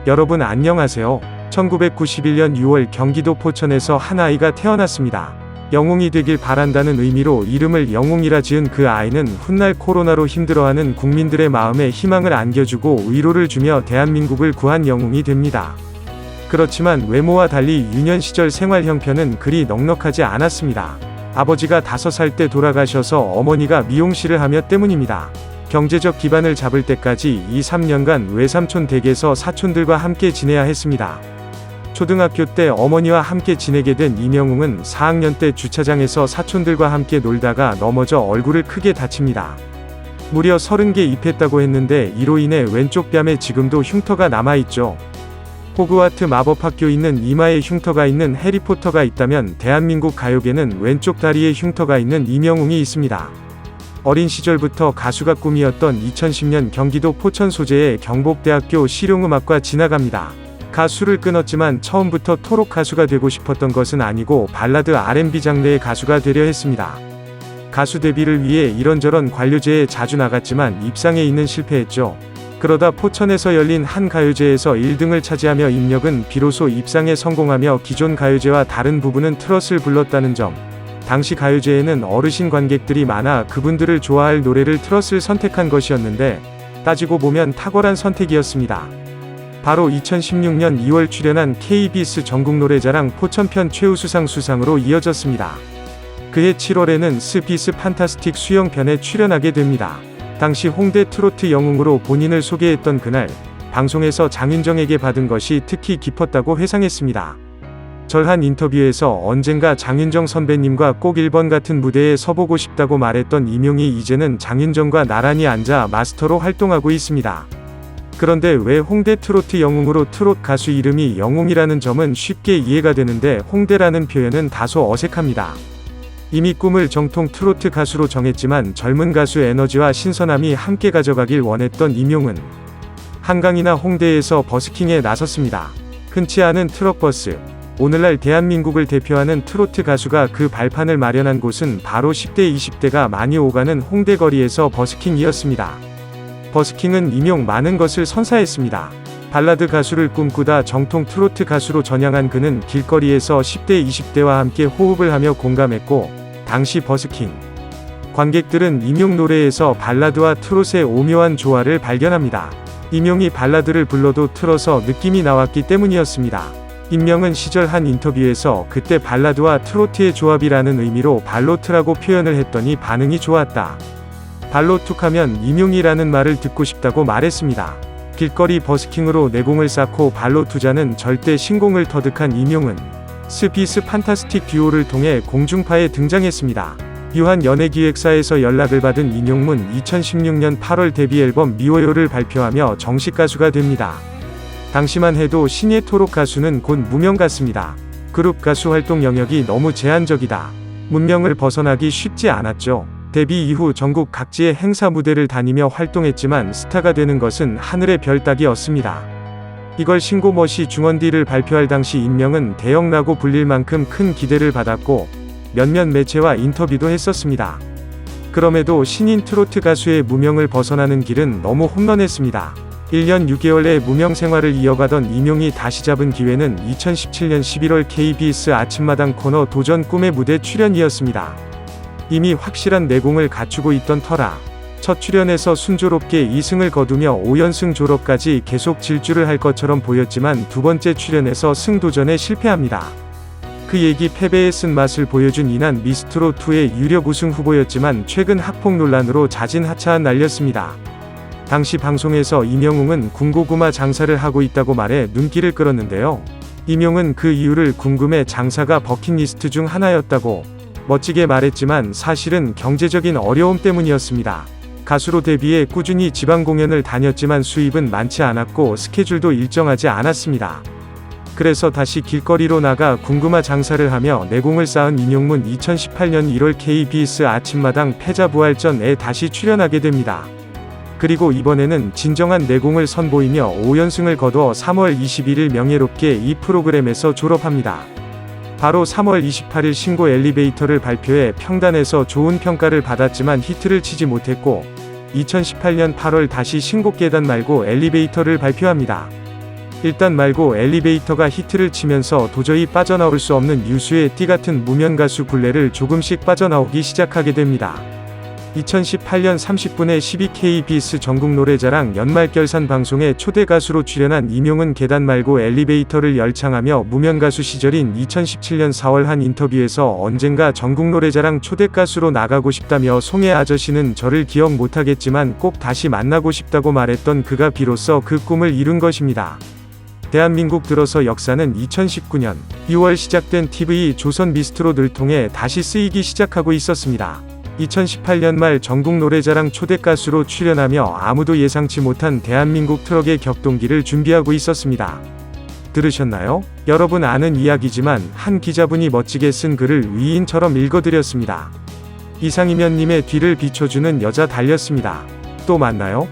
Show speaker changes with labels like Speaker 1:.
Speaker 1: 여러분 안녕하세요. 1991년 6월 경기도 포천에서 한 아이가 태어났습니다. 영웅이 되길 바란다는 의미로 이름을 영웅이라 지은 그 아이는 훗날 코로나로 힘들어하는 국민들의 마음에 희망을 안겨주고 위로를 주며 대한민국을 구한 영웅이 됩니다. 그렇지만 외모와 달리 유년 시절 생활 형편은 그리 넉넉하지 않았습니다. 아버지가 5살 때 돌아가셔서 어머니가 미용실을 하며 때문입니다. 경제적 기반을 잡을 때까지 2-3년간 외삼촌 댁에서 사촌들과 함께 지내야 했습니다. 초등학교 때 어머니와 함께 지내게 된 이명웅은 4학년 때 주차장에서 사촌들과 함께 놀다가 넘어져 얼굴을 크게 다칩니다. 무려 30개 입했다고 했는데 이로 인해 왼쪽 뺨에 지금도 흉터가 남아있죠. 호그와트 마법학교 있는 이마에 흉터가 있는 해리포터가 있다면 대한민국 가요계는 왼쪽 다리에 흉터가 있는 이명웅이 있습니다. 어린 시절부터 가수가 꿈이었던 2010년 경기도 포천 소재의 경복대학교 실용음악과 진학합니다. 가수를 끊었지만 처음부터 토록 가수가 되고 싶었던 것은 아니고 발라드 R&B 장르의 가수가 되려 했습니다. 가수 데뷔를 위해 이런저런 관료제에 자주 나갔지만 입상에 있는 실패했죠. 그러다 포천에서 열린 한 가요제에서 1등을 차지하며 입력은 비로소 입상에 성공하며 기존 가요제와 다른 부분은 트롯을 불렀다는 점. 당시 가요제에는 어르신 관객들이 많아 그분들을 좋아할 노래를 트롯을 선택한 것이었는데 따지고 보면 탁월한 선택이었습니다. 바로 2016년 2월 출연한 KBS 전국노래자랑 포천편 최우수상 수상으로 이어졌습니다. 그해 7월에는 스피스 판타스틱 수영편에 출연하게 됩니다. 당시 홍대 트로트 영웅으로 본인을 소개했던 그날 방송에서 장윤정에게 받은 것이 특히 깊었다고 회상했습니다. 절한 인터뷰에서 언젠가 장윤정 선배님과 꼭 1번 같은 무대에 서보고 싶다고 말했던 이명이 이제는 장윤정과 나란히 앉아 마스터로 활동하고 있습니다. 그런데 왜 홍대 트로트 영웅으로 트롯 가수 이름이 영웅이라는 점은 쉽게 이해가 되는데 홍대라는 표현은 다소 어색합니다. 이미 꿈을 정통 트로트 가수로 정했지만 젊은 가수 에너지와 신선함이 함께 가져가길 원했던 이명은 한강이나 홍대에서 버스킹에 나섰습니다. 흔치 않은 트롯버스. 오늘날 대한민국을 대표하는 트로트 가수가 그 발판을 마련한 곳은 바로 10대 20대가 많이 오가는 홍대 거리에서 버스킹이었습니다. 버스킹은 이명 많은 것을 선사했습니다. 발라드 가수를 꿈꾸다 정통 트로트 가수로 전향한 그는 길거리에서 10대 20대와 함께 호흡을 하며 공감했고 당시 버스킹 관객들은 이명 노래에서 발라드와 트롯의 오묘한 조화를 발견합니다. 이명이 발라드를 불러도 틀어서 느낌이 나왔기 때문이었습니다. 임명은 시절 한 인터뷰에서 그때 발라드와 트로트의 조합이라는 의미로 발로트라고 표현을 했더니 반응이 좋았다. 발로툭하면 임용이라는 말을 듣고 싶다고 말했습니다. 길거리 버스킹으로 내공을 쌓고 발로투자는 절대 신공을 터득한 임용은 스피스 판타스틱 듀오를 통해 공중파에 등장했습니다. 유한 연예기획사에서 연락을 받은 임용문 2016년 8월 데뷔 앨범 미워요를 발표하며 정식 가수가 됩니다. 당시만 해도 신예 토록 가수는 곧 무명 같습니다. 그룹 가수 활동 영역이 너무 제한적이다. 문명을 벗어나기 쉽지 않았죠. 데뷔 이후 전국 각지의 행사 무대를 다니며 활동했지만 스타가 되는 것은 하늘의 별 따기였습니다. 이걸 신고머시 중원디를 발표할 당시 임명은 대형라고 불릴 만큼 큰 기대를 받았고 몇몇 매체와 인터뷰도 했었습니다. 그럼에도 신인 트로트 가수의 무명을 벗어나는 길은 너무 험난했습니다. 1년 6개월의 무명 생활을 이어가던 이명이 다시 잡은 기회는 2017년 11월 KBS 아침마당 코너 도전 꿈의 무대 출연이었습니다. 이미 확실한 내공을 갖추고 있던 터라 첫 출연에서 순조롭게 2승을 거두며 5연승 졸업까지 계속 질주를 할 것처럼 보였지만 두 번째 출연에서 승도전에 실패합니다. 그 얘기 패배의 쓴맛을 보여준 이난 미스트롯2의 유력 우승 후보였지만 최근 학폭 논란으로 자진 하차한 날렸습니다. 당시 방송에서 이명웅은 군고구마 장사를 하고 있다고 말해 눈길을 끌었는데요. 이명은 그 이유를 궁금해 장사가 버킷리스트 중 하나였다고 멋지게 말했지만 사실은 경제적인 어려움 때문이었습니다. 가수로 데뷔해 꾸준히 지방 공연을 다녔지만 수입은 많지 않았고 스케줄도 일정하지 않았습니다. 그래서 다시 길거리로 나가 군고구마 장사를 하며 내공을 쌓은 이명문 2018년 1월 KBS 아침마당 패자부활전에 다시 출연하게 됩니다. 그리고 이번에는 진정한 내공을 선보이며 5연승을 거둬 3월 21일 명예롭게 이 프로그램에서 졸업합니다. 바로 3월 28일 신고 엘리베이터를 발표해 평단에서 좋은 평가를 받았지만 히트를 치지 못했고 2018년 8월 다시 신곡 계단 말고 엘리베이터를 발표합니다. 일단 말고 엘리베이터가 히트를 치면서 도저히 빠져나올 수 없는 유수의 띠같은 무면 가수 굴레를 조금씩 빠져나오기 시작하게 됩니다. 2018년 30분의 12KBS 전국노래자랑 연말결산 방송에 초대 가수로 출연한 임용은 계단 말고 엘리베이터를 열창하며 무면 가수 시절인 2017년 4월 한 인터뷰에서 언젠가 전국노래자랑 초대 가수로 나가고 싶다며 송혜 아저씨는 저를 기억 못하겠지만 꼭 다시 만나고 싶다고 말했던 그가 비로소 그 꿈을 이룬 것입니다. 대한민국 들어서 역사는 2019년 6월 시작된 TV 조선 미스트롯을 통해 다시 쓰이기 시작하고 있었습니다. 2018년 말 전국노래자랑 초대 가수로 출연하며 아무도 예상치 못한 대한민국 트럭의 격동기를 준비하고 있었습니다. 들으셨나요? 여러분 아는 이야기지만 한 기자분이 멋지게 쓴 글을 위인처럼 읽어드렸습니다. 이상이면 님의 뒤를 비춰주는 여자 달렸습니다. 또 만나요.